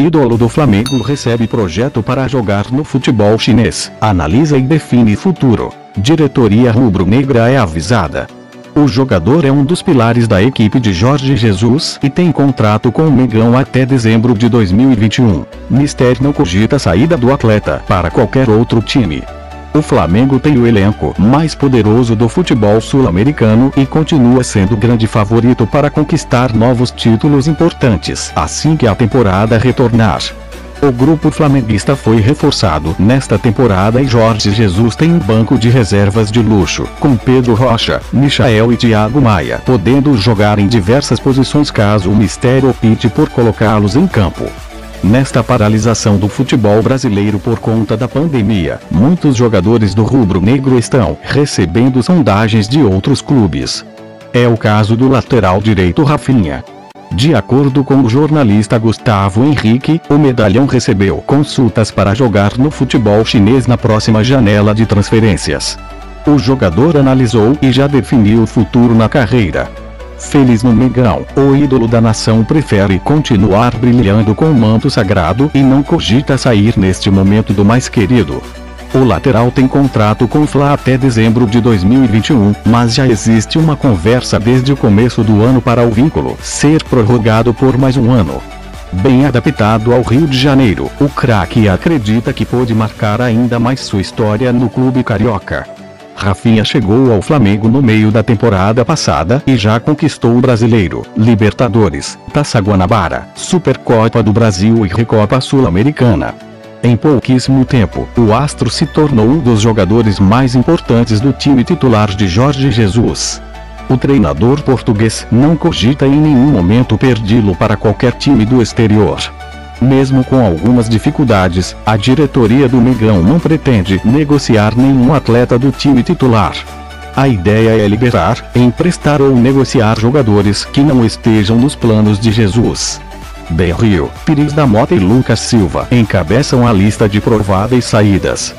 Ídolo do Flamengo recebe projeto para jogar no futebol chinês. Analisa e define futuro. Diretoria rubro-negra é avisada. O jogador é um dos pilares da equipe de Jorge Jesus e tem contrato com o Mengão até dezembro de 2021. Mister não cogita a saída do atleta para qualquer outro time. O Flamengo tem o elenco mais poderoso do futebol sul-americano e continua sendo grande favorito para conquistar novos títulos importantes assim que a temporada retornar. O grupo flamenguista foi reforçado nesta temporada e Jorge Jesus tem um banco de reservas de luxo, com Pedro Rocha, Michael e Thiago Maia, podendo jogar em diversas posições caso o Mister opte por colocá-los em campo. Nesta paralisação do futebol brasileiro por conta da pandemia, muitos jogadores do rubro-negro estão recebendo sondagens de outros clubes. É o caso do lateral direito Rafinha. De acordo com o jornalista Gustavo Henrique, o medalhão recebeu consultas para jogar no futebol chinês na próxima janela de transferências. O jogador analisou e já definiu o futuro na carreira. Feliz no Mengão, o ídolo da nação prefere continuar brilhando com o manto sagrado e não cogita sair neste momento do mais querido. O lateral tem contrato com o Fla até dezembro de 2021, mas já existe uma conversa desde o começo do ano para o vínculo ser prorrogado por mais um ano. Bem adaptado ao Rio de Janeiro, o craque acredita que pode marcar ainda mais sua história no clube carioca. Rafinha chegou ao Flamengo no meio da temporada passada e já conquistou o Brasileiro, Libertadores, Taça Guanabara, Supercopa do Brasil e Recopa Sul-Americana. Em pouquíssimo tempo, o astro se tornou um dos jogadores mais importantes do time titular de Jorge Jesus. O treinador português não cogita em nenhum momento perdê-lo para qualquer time do exterior. Mesmo com algumas dificuldades, a diretoria do Mengão não pretende negociar nenhum atleta do time titular. A ideia é liberar, emprestar ou negociar jogadores que não estejam nos planos de Jesus. Berrio, Pires da Mota e Lucas Silva encabeçam a lista de prováveis saídas.